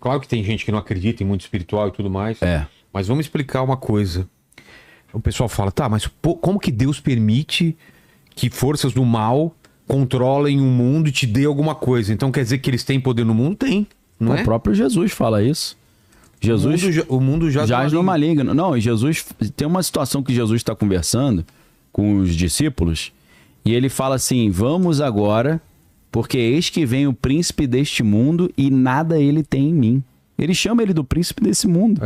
Claro que tem gente que não acredita em mundo espiritual e tudo mais. Mas vamos explicar uma coisa. O pessoal fala, tá, mas como que Deus permite que forças do mal controlem o mundo e te dê alguma coisa? Então quer dizer que eles têm poder no mundo? Tem, não é? O próprio Jesus fala isso. Jesus, o mundo jaz no maligno. Não, e Jesus... Tem uma situação que Jesus está conversando com os discípulos e ele fala assim, vamos agora, porque eis que vem o príncipe deste mundo e nada ele tem em mim. Ele chama ele do príncipe desse mundo.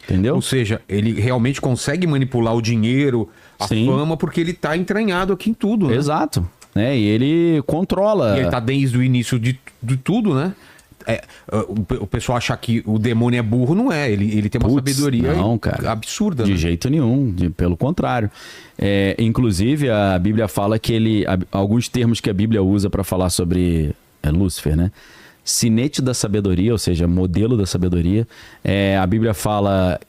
Entendeu? Ou seja, ele realmente consegue manipular o dinheiro, a fama, porque ele tá entranhado aqui em tudo, né? Exato. E ele controla. E ele tá desde o início de tudo, né? O pessoal acha que o demônio é burro, não é. Ele tem uma sabedoria absurda. De né? jeito nenhum, pelo contrário. Inclusive, a Bíblia fala que alguns termos que a Bíblia usa para falar sobre Lúcifer, né? Sinete da sabedoria, ou seja, modelo da sabedoria. A Bíblia fala,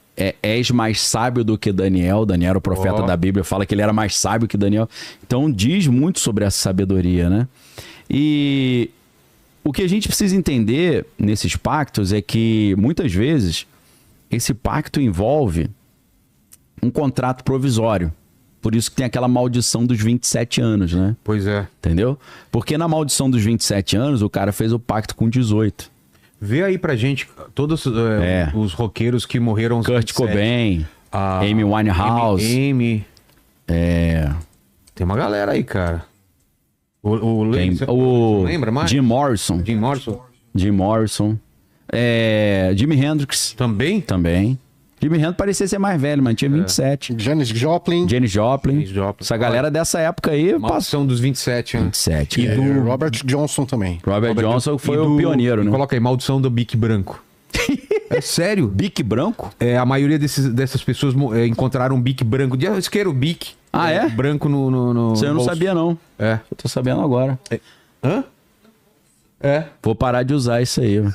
és mais sábio do que Daniel. Daniel era o profeta da Bíblia, fala que ele era mais sábio que Daniel. Então, diz muito sobre essa sabedoria, né? E o que a gente precisa entender nesses pactos é que, muitas vezes, esse pacto envolve um contrato provisório. Por isso que tem aquela maldição dos 27 anos, né? Pois é. Entendeu? Porque na maldição dos 27 anos, o cara fez o pacto com 18. Vê aí pra gente todos os roqueiros que morreram aos Kurt 27. Cobain, Amy Winehouse. Amy. Tem uma galera aí, cara. Lembra mais? Jim Morrison. Jim Morrison. Jimi Hendrix. Também? Jimi Hendrix parecia ser mais velho, mas tinha 27. Janis Joplin. Essa galera dessa época aí... Maldição dos 27, né? 27. E do Robert Johnson também. Robert Johnson foi o pioneiro, né? Coloca aí, maldição do Bic branco. É sério? Bic branco? A maioria dessas pessoas encontraram um Bic branco. De isqueiro Bic. Branco no Isso eu não sabia, não. Eu tô sabendo agora. Hã? Vou parar de usar isso aí. Eu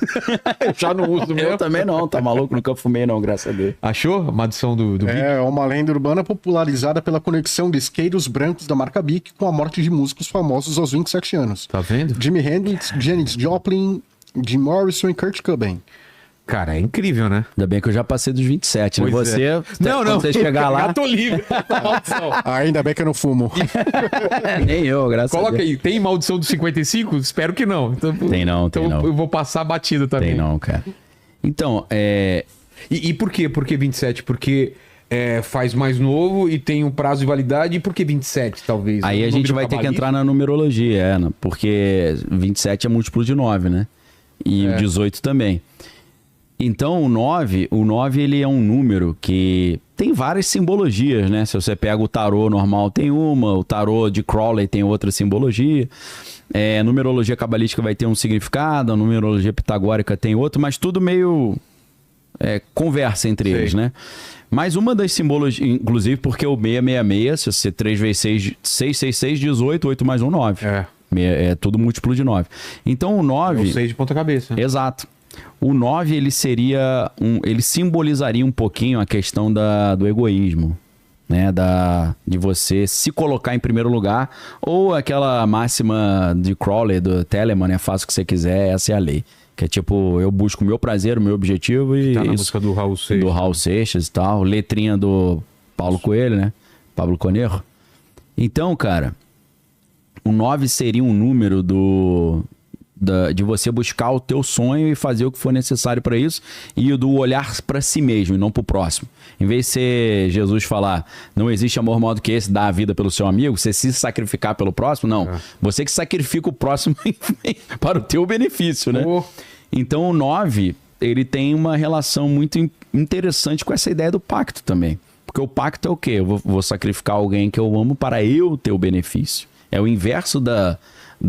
já não uso mesmo. Eu também não, tá maluco? Nunca fumei não, graças a Deus. Achou? A maldição do Bic? É uma lenda urbana popularizada pela conexão de isqueiros brancos da marca Bic com a morte de músicos famosos aos 27 anos. Tá vendo? Jimi Hendrix, Janis Joplin, Jim Morrison e Kurt Cobain. Cara, é incrível, né? Ainda bem que eu já passei dos 27, né? Pois Quando você chegar lá... Já tô livre. Ainda bem que eu não fumo. Nem eu, graças a Deus. Coloca aí, tem maldição dos 55? Espero que não. Então, tem não. Eu vou passar batido também. Tem não, cara. Então, E por quê? Por que 27? Porque faz mais novo e tem um prazo de validade. E por que 27, talvez? Aí a gente vai ter que entrar na numerologia, porque 27 é múltiplo de 9, né? E o 18 também. Então, o 9 ele é um número que tem várias simbologias, né? Se você pega o tarô normal, tem uma. O tarô de Crowley tem outra simbologia. A numerologia cabalística vai ter um significado. A numerologia pitagórica tem outro. Mas tudo meio conversa entre eles, né? Mas uma das simbologias, inclusive porque o 666, se você 3 vezes 6, 666, 18, 8 mais 1, 9. É tudo múltiplo de 9. Então, o 9... Eu sei de ponta cabeça. Exato. O 9, ele simbolizaria um pouquinho a questão do egoísmo, né? De você se colocar em primeiro lugar, ou aquela máxima de Crowley, do Telemann, faça o que você quiser, essa é a lei. Que é tipo, eu busco o meu prazer, o meu objetivo e... Tá na música do Raul Seixas. Do Raul Seixas e tal, letrinha do Paulo Coelho, né? Pablo Conejo. Então, cara, o 9 seria um número de você buscar o teu sonho e fazer o que for necessário para isso, e do olhar para si mesmo e não para o próximo. Em vez de ser Jesus falar, não existe amor maior do que esse, dar a vida pelo seu amigo, você se sacrificar pelo próximo, não. Você que sacrifica o próximo para o teu benefício, né? Então o 9, ele tem uma relação muito interessante com essa ideia do pacto também. Porque o pacto é o quê? Eu vou sacrificar alguém que eu amo para eu ter o benefício. É o inverso da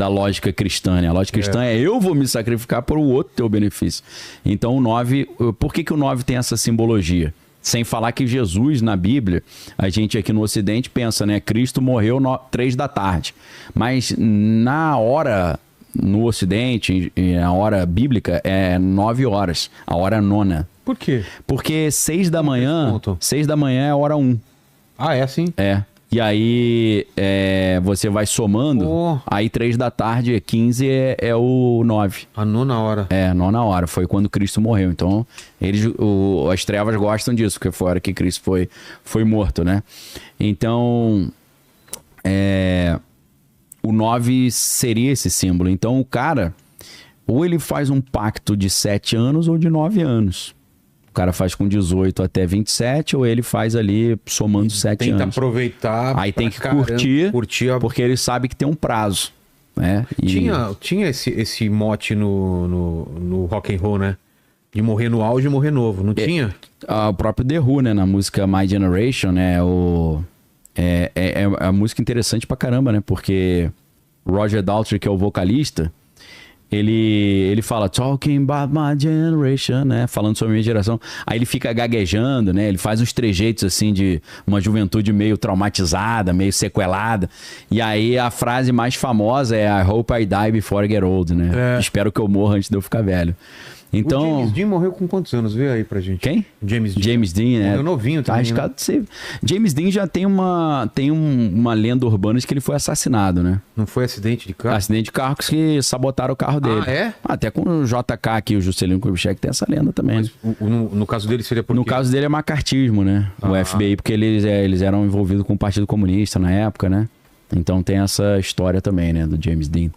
lógica cristã, né? A lógica cristã é eu vou me sacrificar para o outro ter o benefício. Então o 9, por que o 9 tem essa simbologia? Sem falar que Jesus, na Bíblia, a gente aqui no Ocidente pensa, né? Cristo morreu 3 da tarde. Mas na hora, no Ocidente, a hora bíblica é 9 horas, a hora nona. Por quê? Porque 6 da manhã é a hora 1. Ah, é assim? E aí você vai somando, aí 3 da tarde, 15 é o 9. A 9ª hora. É, 9ª hora, foi quando Cristo morreu. Então, as trevas gostam disso, porque foi a hora que Cristo foi morto, né? Então, o 9 seria esse símbolo. Então, o cara, ou ele faz um pacto de 7 anos ou de 9 anos. O cara faz com 18 até 27, ou ele faz ali somando 7 anos. Tenta aproveitar. Aí tem que curtir porque ele sabe que tem um prazo, né? Tinha esse mote no rock and roll, né? De morrer no auge e morrer novo, não tinha? O próprio The Who, né? Na música My Generation, né? É a música interessante pra caramba, né? Porque Roger Daltrey, que é o vocalista, ele fala talking about my generation, né? Falando sobre a minha geração. Aí ele fica gaguejando, né? Ele faz uns trejeitos assim de uma juventude meio traumatizada, meio sequelada. E aí a frase mais famosa é I hope I die before I get old, né? Espero que eu morra antes de eu ficar velho. Então, o James Dean morreu com quantos anos? Vê aí pra gente. Quem? James Dean. James Dean, né? Morreu novinho também, arriscado de ser. James Dean já tem uma lenda urbana de que ele foi assassinado, né? Não foi acidente de carro? Acidente de carro que sabotaram o carro dele. Ah, é? Até com o JK aqui, o Juscelino Kubitschek, tem essa lenda também. Mas no caso dele seria por quê? No caso dele é macartismo, né? O FBI, porque eles eram envolvidos com o Partido Comunista na época, né? Então tem essa história também, né? Do James Dean.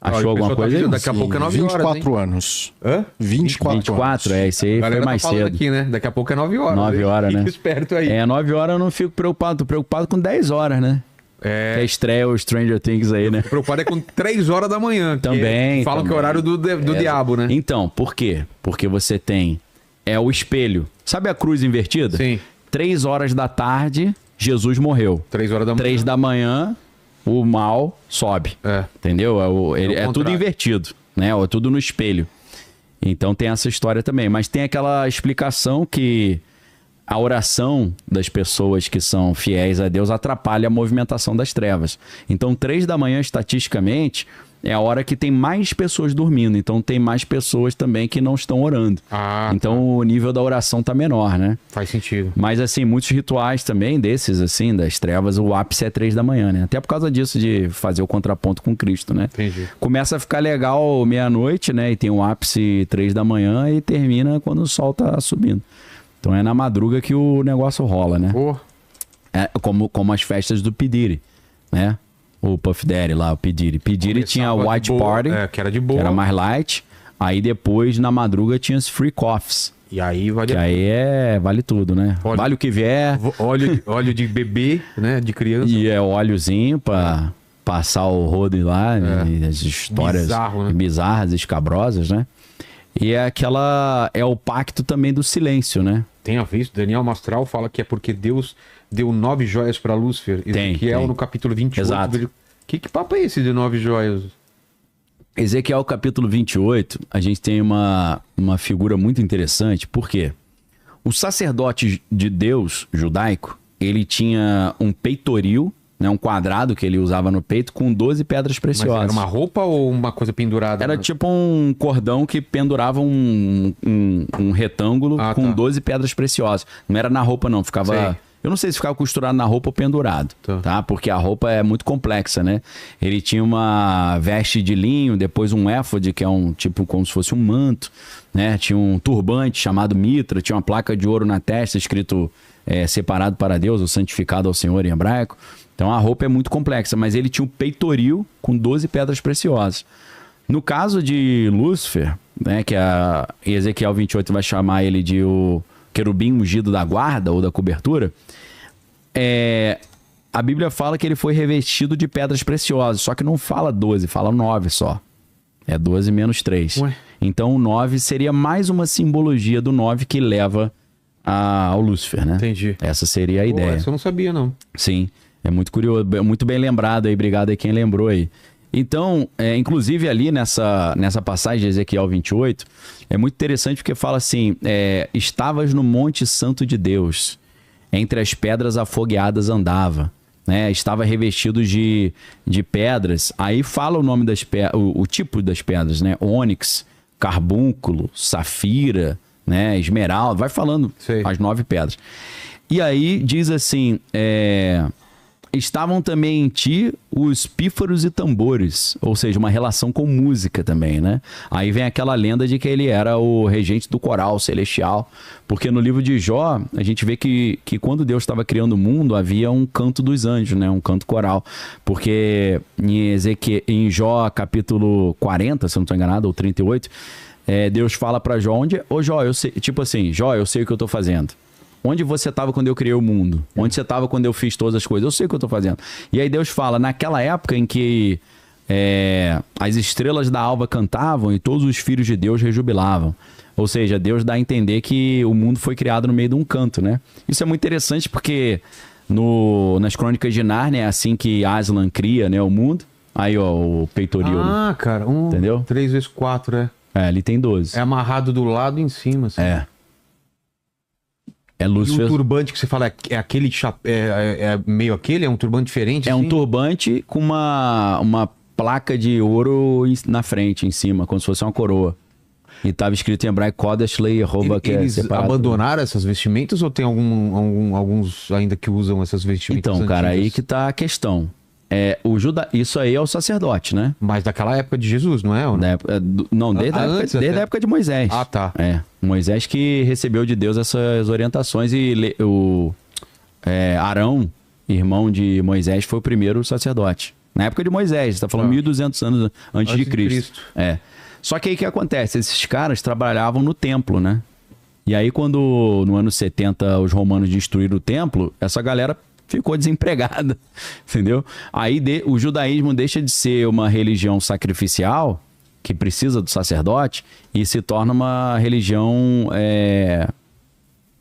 Achou alguma coisa aí? Daqui a pouco é 9 horas, 24 anos. Hã? 24 anos. Isso aí foi mais cedo. Aqui, né? Daqui a pouco é 9 horas. 9 horas, né? Fica esperto aí. 9 horas eu não fico preocupado. Tô preocupado com 10 horas, né? Que é estreia o Stranger Things aí, né? Preocupado é com 3 horas da manhã. Também. Falam que é o horário do diabo, né? Então, por quê? Porque você tem o espelho. Sabe a cruz invertida? Sim. 3 horas da tarde, Jesus morreu. 3 horas da manhã. 3 da manhã, o mal sobe. Entendeu? É tudo invertido, né? É tudo no espelho. Então tem essa história também. Mas tem aquela explicação que a oração das pessoas que são fiéis a Deus atrapalha a movimentação das trevas. Então 3 da manhã, estatisticamente, é a hora que tem mais pessoas dormindo. Então tem mais pessoas também que não estão orando. Então o nível da oração tá menor, né? Faz sentido. Mas assim, muitos rituais também desses, assim, das trevas, o ápice é 3 da manhã, né? Até por causa disso de fazer o contraponto com Cristo, né? Entendi. Começa a ficar legal meia-noite, né? E tem o ápice 3 da manhã e termina quando o sol tá subindo. Então é na madruga que o negócio rola, né? Como as festas do P. Diddy, né? O Puff Daddy lá, o P. Diddy. P. Diddy tinha o White Party, que era de boa. Que era mais light. Aí depois, na madruga, tinha os Free Coffees. E aí vale... Que aí vale tudo, né? Vale o que vier. Óleo de bebê, né? De criança. E óleozinho pra passar o rodo lá. As histórias bizarras, escabrosas, né? E é o pacto também do silêncio, né? Tem a ver isso. Daniel Mastral fala que é porque Deus deu 9 joias para Lúcifer. Ezequiel no capítulo 28. Exato. Que papo é esse de 9 joias? Ezequiel capítulo 28, a gente tem uma figura muito interessante. Por quê? O sacerdote de Deus judaico, ele tinha um peitoril, né, um quadrado que ele usava no peito com 12 pedras preciosas. Mas era uma roupa ou uma coisa pendurada? Era tipo um cordão que pendurava um retângulo com 12 pedras preciosas. Não era na roupa, não. Ficava... Sei. Eu não sei se ficava costurado na roupa ou pendurado, tá? Porque a roupa é muito complexa, né? Ele tinha uma veste de linho, depois um éfode, que é um tipo como se fosse um manto, né? Tinha um turbante chamado mitra, tinha uma placa de ouro na testa escrito separado para Deus, ou santificado ao Senhor em hebraico. Então a roupa é muito complexa, mas ele tinha um peitoril com 12 pedras preciosas. No caso de Lúcifer, né, que a Ezequiel 28 vai chamar ele de o querubim ungido da guarda ou da cobertura, a Bíblia fala que ele foi revestido de pedras preciosas, só que não fala 12, fala 9 só. É 12 menos 3. Ué? Então o 9 seria mais uma simbologia do 9 que leva ao Lúcifer, né? Entendi. Essa seria a ideia. Essa eu não sabia, não. Sim, é muito curioso, muito bem lembrado aí, obrigado aí quem lembrou aí. Então, inclusive ali nessa passagem de Ezequiel 28, é muito interessante porque fala assim, estavas no Monte Santo de Deus, entre as pedras afogueadas andava, né? Estava revestido de pedras, aí fala o nome das pedras, o tipo das pedras, né? Ônix, carbúnculo, safira, né? Esmeralda, vai falando as 9 pedras. E aí diz assim, estavam também em ti os pífaros e tambores, ou seja, uma relação com música também, né? Aí vem aquela lenda de que ele era o regente do coral celestial, porque no livro de Jó, a gente vê que quando Deus estava criando o mundo, havia um canto dos anjos, né? Um canto coral, porque em Jó capítulo 40, se eu não estou enganado, ou 38, Deus fala para Jó, Jó, eu sei, tipo assim, Jó, eu sei o que eu estou fazendo. Onde você estava quando eu criei o mundo? Onde você estava quando eu fiz todas as coisas? Eu sei o que eu estou fazendo. E aí Deus fala, naquela época em que as estrelas da alva cantavam e todos os filhos de Deus rejubilavam. Ou seja, Deus dá a entender que o mundo foi criado no meio de um canto, né? Isso é muito interessante porque nas Crônicas de Nárnia é assim que Aslan cria, né, o mundo. Aí, ó, o peitoril. Ah, cara. Entendeu? 3 vezes 4, ali tem 12. É amarrado do lado e em cima, assim. Lúcifer. E o turbante que você fala é aquele chapéu, meio aquele? É um turbante diferente? É assim? um turbante com uma placa de ouro na frente, em cima, como se fosse uma coroa. E estava escrito em hebraico Kodesh Lei Yehovah, que eles é separado. abandonaram essas vestimentas ou tem alguns ainda que usam essas vestimentas Então, cara, antigas? aí que tá a questão. Isso aí é o sacerdote, né? Mas daquela época de Jesus, não é? Ou não? Desde a época de Moisés. Ah, tá. Moisés que recebeu de Deus essas orientações e Arão, irmão de Moisés, foi o primeiro sacerdote. Na época de Moisés, você tá falando 1.200 anos antes de Cristo. Só que aí o que acontece? Esses caras trabalhavam no templo, né? E aí quando no ano 70 os romanos destruíram o templo, essa galera ficou desempregada, entendeu? Aí o judaísmo deixa de ser uma religião sacrificial, que precisa do sacerdote, e se torna uma religião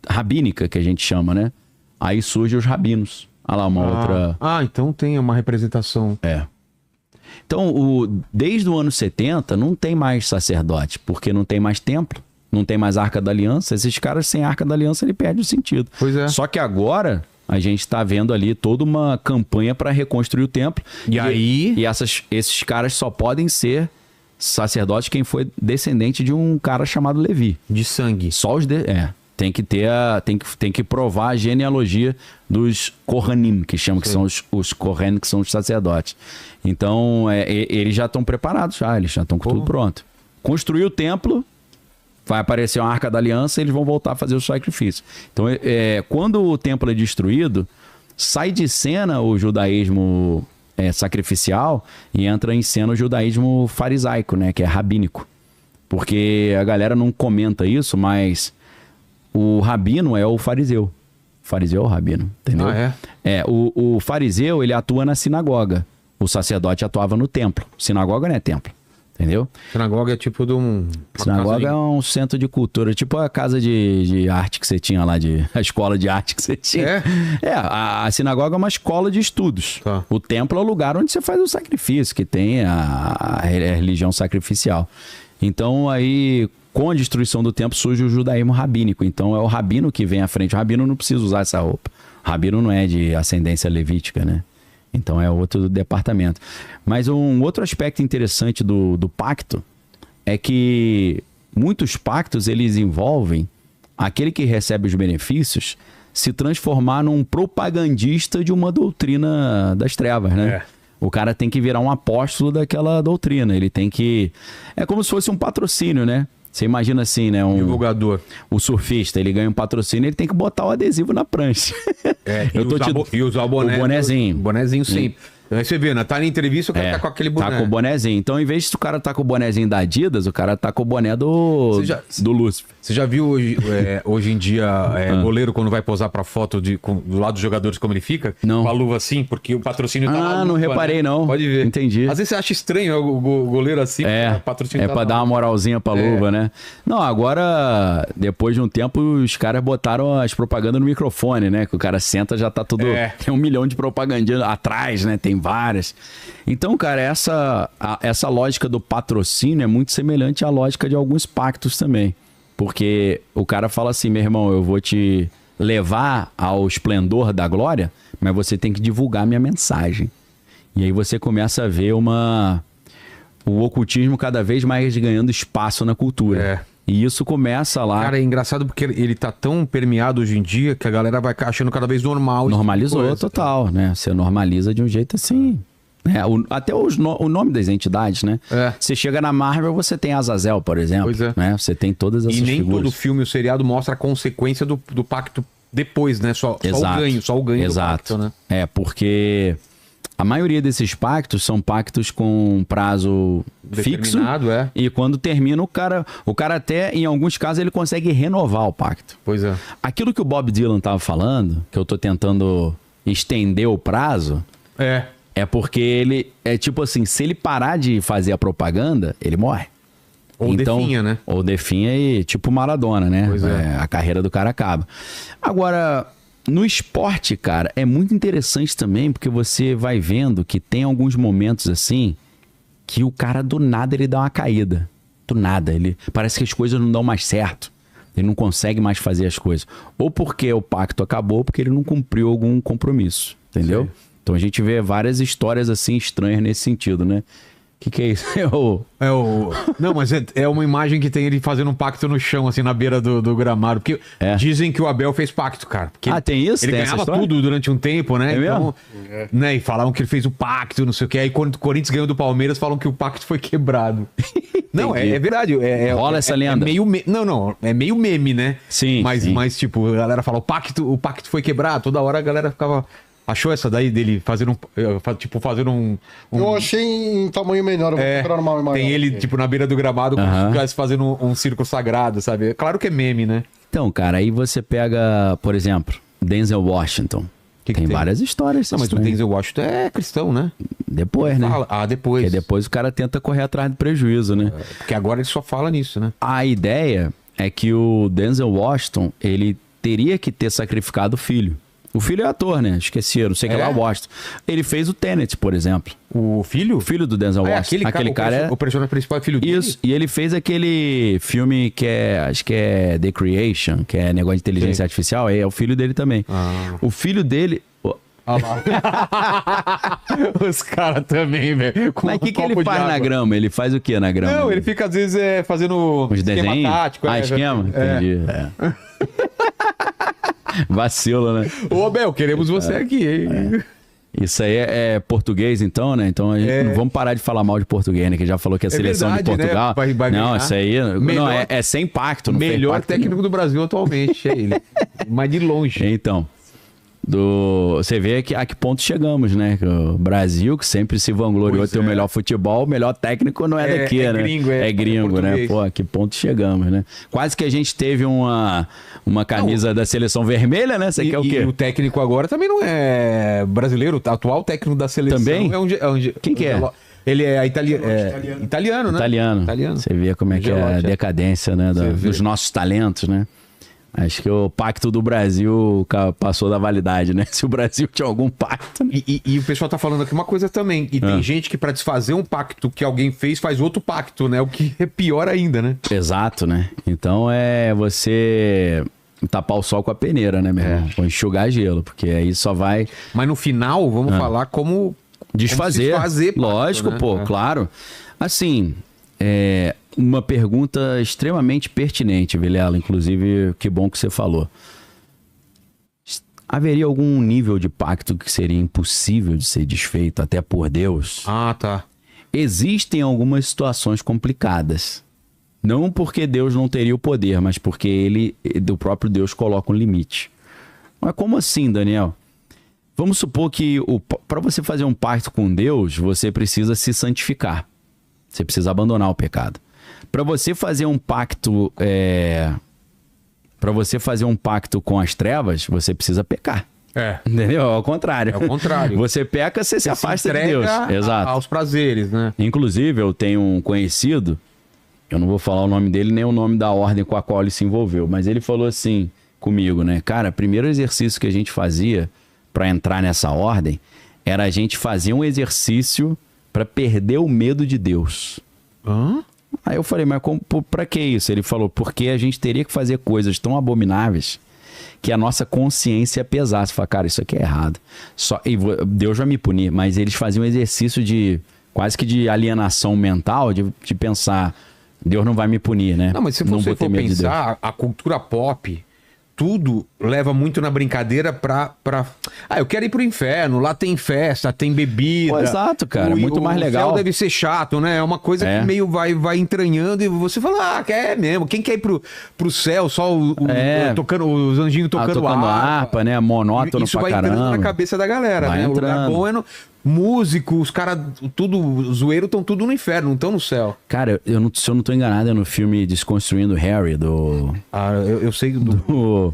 rabínica, que a gente chama, né? Aí surgem os rabinos. Olha lá, outra... então tem uma representação. Então, desde o ano 70, não tem mais sacerdote, porque não tem mais templo, não tem mais Arca da Aliança. Esses caras sem Arca da Aliança, ele perde o sentido. Pois é. Só que agora... a gente está vendo ali toda uma campanha para reconstruir o templo. E esses caras só podem ser sacerdotes quem foi descendente de um cara chamado Levi. De sangue. Só os... Tem que ter tem que provar a genealogia dos Kohanim, que chamam, que são os Kohen, que são os sacerdotes. Então, eles já estão preparados, eles já estão com tudo pronto. Construir o templo... vai aparecer uma Arca da Aliança e eles vão voltar a fazer o sacrifício. Então, quando o templo é destruído, sai de cena o judaísmo sacrificial e entra em cena o judaísmo farisaico, né, que é rabínico. Porque a galera não comenta isso, mas o rabino é o fariseu. O fariseu é o rabino, entendeu? O fariseu, ele atua na sinagoga. O sacerdote atuava no templo. Sinagoga não é templo. Entendeu? Sinagoga é tipo de Sinagoga é um centro de cultura, tipo a casa de arte que você tinha lá, a escola de arte que você tinha. A sinagoga é uma escola de estudos. Tá. O templo é o lugar onde você faz o sacrifício, que tem a religião sacrificial. Então aí, com a destruição do templo, surge o judaísmo rabínico. Então é o rabino que vem à frente. O rabino não precisa usar essa roupa. O rabino não é de ascendência levítica, né? Então é outro departamento. Mas um outro aspecto interessante do pacto é que muitos pactos eles envolvem aquele que recebe os benefícios se transformar num propagandista de uma doutrina das trevas, né? O cara tem que virar um apóstolo daquela doutrina. Ele tem que... é como se fosse um patrocínio, né? Você imagina assim, né? Divulgador. O surfista, ele ganha um patrocínio, ele tem que botar o adesivo na prancha. E usar o boné. O bonezinho. O bonezinho sempre. Aí você vê, né? Tá na entrevista, o cara tá com aquele boné. Tá com o bonezinho. Então, em vez de o cara tá com o bonezinho da Adidas, o cara tá com o boné do Lúcifer. Você já viu hoje em dia goleiro quando vai posar pra foto do lado dos jogadores como ele fica? Não. Com a luva assim, porque o patrocínio tá na luva, não reparei, né? não. Pode ver. Entendi. Às vezes você acha estranho o goleiro assim, o patrocínio tá pra dar uma moralzinha pra luva, né? Não, agora, depois de um tempo, os caras botaram as propagandas no microfone, né? Que o cara senta, já tá tudo... Tem 1 milhão de propagandinhas atrás, né? Tem várias. Então, cara, essa lógica do patrocínio é muito semelhante à lógica de alguns pactos também. Porque o cara fala assim, meu irmão, eu vou te levar ao esplendor da glória, mas você tem que divulgar minha mensagem. E aí você começa a ver o ocultismo cada vez mais ganhando espaço na cultura. E isso começa lá... Cara, é engraçado porque ele tá tão permeado hoje em dia que a galera vai achando cada vez normal. Normalizou total, né? Você normaliza de um jeito assim... até o nome das entidades, né? Você chega na Marvel, você tem Azazel, por exemplo. Pois é. Né? Você tem todas essas figuras. E nem todo filme ou seriado mostra a consequência do pacto depois, né? Só o ganho Exato. do pacto, né? Porque a maioria desses pactos são pactos com prazo fixo. E quando termina, o cara até, em alguns casos, ele consegue renovar o pacto. Pois é. Aquilo que o Bob Dylan tava falando, que eu tô tentando estender o prazo... É porque ele, tipo assim, se ele parar de fazer a propaganda, ele morre. Ou definha, né? Ou definha e tipo Maradona, né? Pois é. A carreira do cara acaba. Agora, no esporte, cara, é muito interessante também, porque você vai vendo que tem alguns momentos assim, que o cara do nada ele dá uma caída. Do nada, parece que as coisas não dão mais certo. Ele não consegue mais fazer as coisas. Ou porque o pacto acabou, ou porque ele não cumpriu algum compromisso, entendeu? Sim. Então a gente vê várias histórias assim estranhas nesse sentido, né? Que é isso? Não, mas é uma imagem que tem ele fazendo um pacto no chão, assim, na beira do gramado. Porque dizem que o Abel fez pacto, cara. Porque tem isso? Ele ganhava tudo durante um tempo, né? Então, né? E falavam que ele fez o pacto, não sei o quê. Aí quando o Corinthians ganhou do Palmeiras, falam que o pacto foi quebrado. Não, é verdade. Rola essa lenda. Não, é meio meme, né? Sim. Mas tipo, a galera fala, o pacto foi quebrado. Toda hora a galera ficava... Achou essa daí dele fazendo um... Eu achei em tamanho menor, eu vou procurar uma maior. Tem ele, tipo, na beira do gramado, como se estivesse fazendo um círculo sagrado, sabe? Claro que é meme, né? Então, cara, aí você pega, por exemplo, Denzel Washington. Tem várias histórias. Não, mas o Denzel Washington é cristão, né? Depois, né? Depois. Porque depois o cara tenta correr atrás do prejuízo, né? Porque agora ele só fala nisso, né? A ideia é que o Denzel Washington, ele teria que ter sacrificado o filho. O filho é ator, né? Esqueceram, não sei o que lá, Washington. Ele fez o Tenet, por exemplo. O filho? O filho do Denzel Washington. Aquele cara o personagem principal é filho dele? Isso, e ele fez aquele filme que acho que é The Creation, que é negócio de inteligência artificial, é o filho dele também. O filho dele... Os caras também, velho. Mas o que ele faz na grama? Ele faz o que na grama? Não, ele fica às vezes fazendo uns desenhos tático. Esquema? Entendi. Vacilo, né? Ô, Abel, queremos você aqui, hein? Isso aí é português, então, né? Então a gente não vamos parar de falar mal de português, né? Que já falou que a seleção verdade, de Portugal. Né? Vai não, isso aí. Melhor, é sem pacto. Não melhor pacto técnico do Brasil atualmente, é ele. Mas de longe. Então. Você vê a que ponto chegamos, né? O Brasil, que sempre se vangloriou de ter o melhor futebol, o melhor técnico não é daqui, né? É gringo, né? Pô, a que ponto chegamos, né? Quase que a gente teve uma camisa da seleção vermelha, né? Você quer o quê? E o técnico agora também não é brasileiro, o atual técnico da seleção. Também? Quem que é? Ele é italiano, né? Italiano. Você vê como é que é a decadência, né? Dos nossos talentos, né? Acho que o pacto do Brasil passou da validade, né? Se o Brasil tinha algum pacto. Né? E o pessoal tá falando aqui uma coisa também. E tem gente que pra desfazer um pacto que alguém fez, faz outro pacto, né? O que é pior ainda, né? Exato, né? Então é você tapar o sol com a peneira, né, meu irmão? Ou enxugar gelo, porque aí só vai... Mas no final, vamos falar como... Desfazer. Como desfazer pacto, lógico, né? Pô, claro. Assim, uma pergunta extremamente pertinente, Vilela, inclusive, que bom que você falou. Haveria algum nível de pacto que seria impossível de ser desfeito até por Deus? Ah, tá. Existem algumas situações complicadas. Não porque Deus não teria o poder, mas porque o próprio Deus coloca um limite. Mas como assim, Daniel? Vamos supor que para você fazer um pacto com Deus, você precisa se santificar. Você precisa abandonar o pecado. Para você fazer um pacto, para você fazer um pacto com as trevas, você precisa pecar. Entendeu? Ao contrário. É o contrário. Você peca, você se afasta de Deus. Exato. Aos prazeres, né? Inclusive, eu tenho um conhecido, eu não vou falar o nome dele nem o nome da ordem com a qual ele se envolveu, mas ele falou assim comigo, né? Cara, o primeiro exercício que a gente fazia para entrar nessa ordem era a gente fazer um exercício para perder o medo de Deus. Aí eu falei, mas pra que isso? Ele falou, porque a gente teria que fazer coisas tão abomináveis que a nossa consciência pesasse. Falei, cara, isso aqui é errado. Deus vai me punir, mas eles faziam um exercício de quase que de alienação mental, de pensar, Deus não vai me punir, né? Não, mas se não você vou ter for medo de Deus. pensar, a cultura pop, tudo leva muito na brincadeira pra... Ah, eu quero ir pro inferno, lá tem festa, tem bebida. Pô, exato, cara, muito mais legal. O céu deve ser chato, né? É uma coisa que meio vai entranhando e você fala, quer mesmo. Quem quer ir pro céu, só tocando, os anjinhos tocando harpa, né? Monótono isso pra vai caramba. entrando na cabeça da galera, Vai né? entrando. O lugar bom é no... Músico, os caras, tudo, zoeiro, estão tudo no inferno, não estão no céu. Cara, se eu não tô enganado, é no filme Desconstruindo Harry, do... Ah, eu sei do...